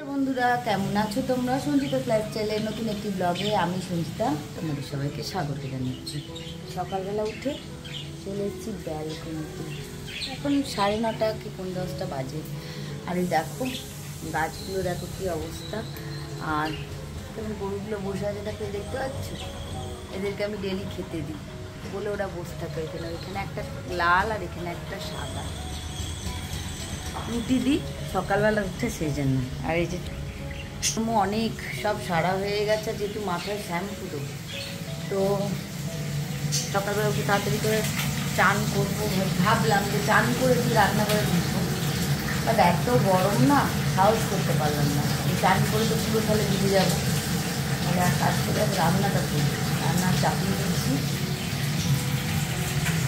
বন্ধুরা কেমন আছো তোমরা? সঞ্চিতা লাইফস্টাইলের নতুন একটি ব্লগে আমি সঞ্চিতা তোমাদের সবাইকে স্বাগত জানাচ্ছি। সকালবেলা উঠে চলে এসেছি ব্যালকনিতে। এখন 9:30 কি 10:30 বাজে। আর এই দেখো গাছগুলো, দেখো কি অবস্থা। আর তুমি গরুগুলো বসে আছে, দেখো দেখতে পাচ্ছ, এদেরকে আমি ডেলি খেতে দিই বলে ওরা বসে থাকে এখানে। এখানে একটা লাল আর এখানে একটা সাদা রুটি দিই সকালবেলা উঠে, সেই জন্য। আর এই যে অনেক সব সারা হয়ে গেছে, যেহেতু মাথায় শ্যাম্পু দেবো, তো সকালবেলা উঠে তাড়াতাড়ি করে চান করবো। ভাবলাম যে চান করে কি রান্না করে ঢুকবো, বাট এত গরম না, সাহস করতে পারলাম না। চান করে তো পুরো তাহলে ভিজে যাবো। তাহলে আর কাজ করে রান্নাটা করি, রান্নার চাপিয়ে দিচ্ছি।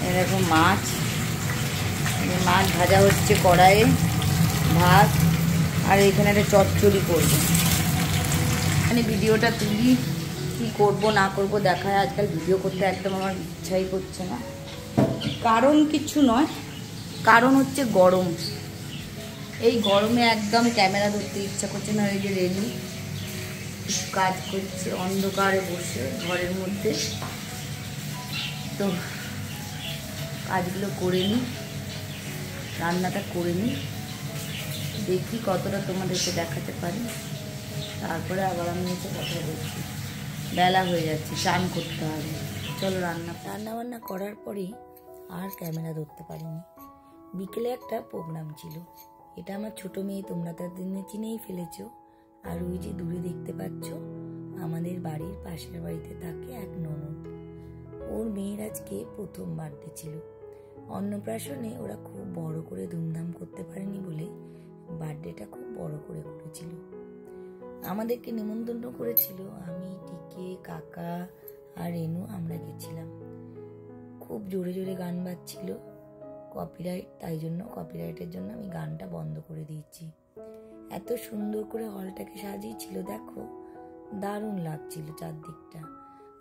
এরকম মাছ ভাজা হচ্ছে কড়াইয়ে, ভাত, আর এইখানে একটা চচ্চড়ি করবো। মানে ভিডিওটা তুলি, কী করবো না করবো দেখায়। আজকাল ভিডিও করতে একদম আমার ইচ্ছাই করছে না, কারণ কিছু নয়, কারণ হচ্ছে গরম। এই গরমে একদম ক্যামেরা ধরতে ইচ্ছা করছে না। এই যে রেডি কাজ করছে অন্ধকারে বসে ঘরের মধ্যে, তো কাজগুলো করে নিই, রান্নাটা করে নিই, দেখি কতটা তোমাদেরকে দেখাতে পারি। তারপরে আবার আমি এসে কথা বলছি। বেলা হয়ে যাচ্ছে, চান করতে হবে। চলো রান্না বান্না করার পরেই আর ক্যামেরা ধরতে পারিনি। বিকেলে একটা প্রোগ্রাম ছিল, এটা আমার ছোট মেয়ে, তোমরা তার দিনে চিনেই ফেলেছো। আর ওই যে দূরে দেখতে পাচ্ছ, আমাদের বাড়ির পাশের বাড়িতে থাকে এক ননদ, ওর মেয়ের আজকে প্রথম বার্থডে ছিল। অন্নপ্রাশনে ওরা খুব বড় করে ধুমধাম করতে পারেনি বলে বার্থডেটা খুব বড় করে করেছিল। আমাদেরকে নিমন্ত্রণ করেছিল, আমি, টিকে, কাকা আর রেনু, আমরা গেছিলাম। খুব জোরে জোরে গান বাজছিল, কপিরাইট, তাই জন্য কপিরাইটের জন্য আমি গানটা বন্ধ করে দিয়েছি। এত সুন্দর করে হলটাকে সাজিয়েছিল, দেখো দারুণ লাগছিল চারদিকটা।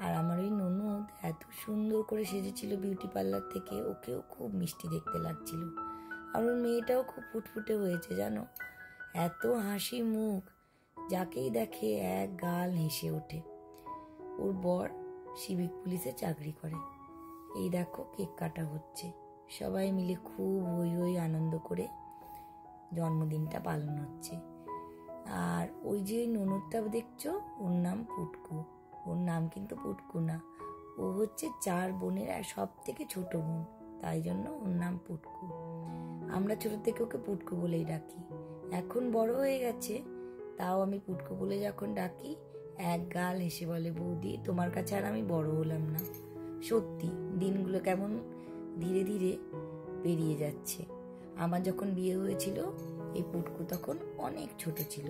আর আমার ওই ননদ এত সুন্দর করে সেজেছিল বিউটি পার্লার থেকে, ওকেও খুব মিষ্টি দেখতে লাগছিল। আর ওর মেয়েটাও খুব ফুটফুটে হয়েছে জানো, এত হাসি মুখ, যাকেই দেখে এক গাল হেসে ওঠে। ওর বর সিভিক পুলিশে চাকরি করে। এই দেখো কেক কাটা হচ্ছে, সবাই মিলে খুব হই হই আনন্দ করে জন্মদিনটা পালন হচ্ছে। আর ওই যে ননদটা দেখছো, ওর নাম পুটকু। ওর নাম কিন্তু পুটকু না, ও হচ্ছে 4 বোনের আর সব থেকে ছোট বোন, তাই জন্য ওর নাম পুটকু। আমরা ছোট থেকে ওকে পুটকু বলেই ডাকি। এখন বড় হয়ে গেছে, তাও আমি পুটকু বলে যখন ডাকি, এক গাল হেসে বলে, বৌদি তোমার কাছে আর আমি বড় হলাম না। সত্যি দিনগুলো কেমন ধীরে ধীরে পেরিয়ে যাচ্ছে। আমার যখন বিয়ে হয়েছিল, এই পুটকু তখন অনেক ছোট ছিল,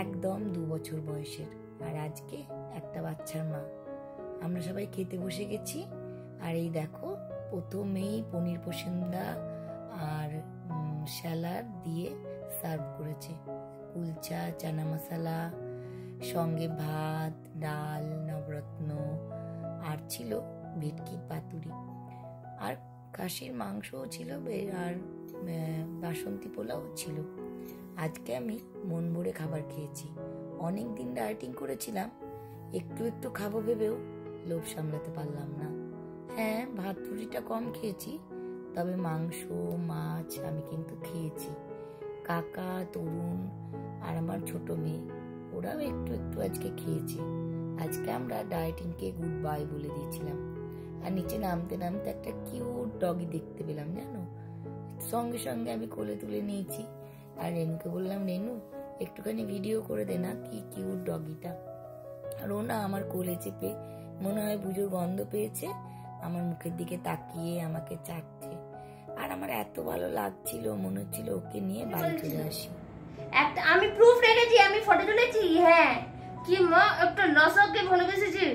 একদম 2 বছর বয়সের, আর আজকে একটা বাচ্চার মা। আমরা সবাই খেতে বসে গেছি। আর এই দেখো প্রথমেই পনির পসন্দা আর স্যালাড দিয়ে সার্ভ করেছে, কুলচা, চানা মশলা, সঙ্গে ভাত, ডাল, নবরত্ন, আর ছিল ভেটকির পাতুরি, আর খাসির মাংসও ছিল, আর বাসন্তী পোলাও ছিল। আজকে আমি মন ভরে খাবার খেয়েছি। অনেক দিন ডায়েটিং করেছিলাম, একটু একটু খাবো ভেবেও লোভ সামলাতে পারলাম না। হ্যাঁ, ভাত রুটিটা কম খেয়েছি, তবে মাংস, মাছ আমি কিন্তু খেয়েছি। কাকা, তরুণ আর আমার ছোট মেয়ে, ওরাও একটু একটু আজকে খেয়েছে। আজকে আমরা ডায়েটিংকে গুড বাই বলে দিয়েছিলাম। আর নিচে নামতে নামতে একটা কিউট ডগি দেখতে পেলাম জানো, সঙ্গে সঙ্গে আমি কোলে তুলে নিয়েছি। আর রেনুকে বললাম, রেনু একটুখানি ভিডিও করে দে না, কি কিউট ডগিটা। আর ও না আমার কোলে চেপে, মনে হয় বুঝোর গন্ধ পেয়েছে, আমার মুখের দিকে তাকিয়ে আমাকে চাটছে। আর আমার এত ভালো লাগছিল, মনে হচ্ছিল ওকে নিয়ে বাড়ি চলে আসি। একটা আমি প্রুফ রেখেছি, আমি ফটো তুলেছি। হ্যাঁ, কি মা একটা লসককে ভালোবেসেছি।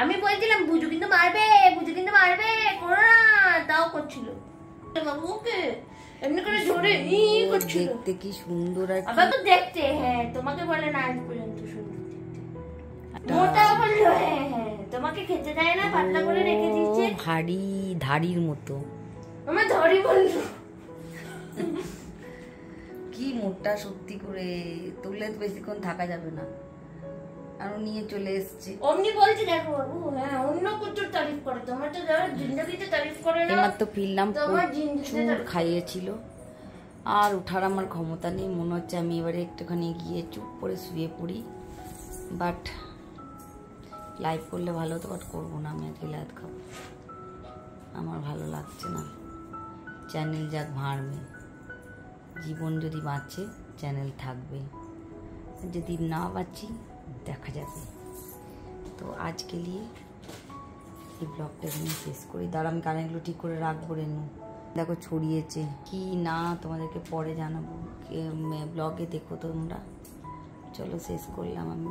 আমি বলছিলাম বুঝু কিন্তু মারবে, বুঝু কিন্তু মারবে, করো না, তাও করছিল। বাবুকে এমনি করে জোরে ই করছিল, দেখতে কি সুন্দর। আর আবার তো দেখতে, হ্যাঁ তোমাকে বলে না আজ পর্যন্ত সুন্দর দেখতে, মোটা বললো। হ্যাঁ হ্যাঁ, তোমাকে খেতে দেয় না, পাতলা করে রেখে দিয়েছে, ভারী ধাড়ির মতো। আমার ধরি বললো কি মুডটা সত্যি করে তুললে তো বেশিক্ষণ থাকা যাবে না, আরো নিয়ে চলে এসছে। অমনি বলছে দেখো বাবু, হ্যাঁ অন্য প্রচুর তারিফ করে, তোমার তো যারা জিন্দগিতে তারিফ করে না। এবার তো ফিরলাম, তোমার প্রচুর খাইয়েছিল আর ওঠার আমার ক্ষমতা নেই, মনে হচ্ছে আমি এবারে একটুখানি গিয়ে চুপ করে শুয়ে পড়ি। বাট লাইভ করলে ভালো হতো, বাট করবো না, আমি আজকে লাইভ খাবো, আমার ভালো লাগছে না। চ্যানেল যাক ভাঁড়বে, জীবন যদি বাঁচে চ্যানেল থাকবে, যদি না বাঁচি দেখা যাবে। তো আজকে নিয়ে এই ব্লগটা এখানে শেষ করি। দাঁড়া আমি কানেরগুলো ঠিক করে রাখবো রেনু, দেখো ছড়িয়েছে কি না তোমাদেরকে পরে জানাবো, ব্লগে দেখো তোমরা। চলো শেষ করলাম আমি।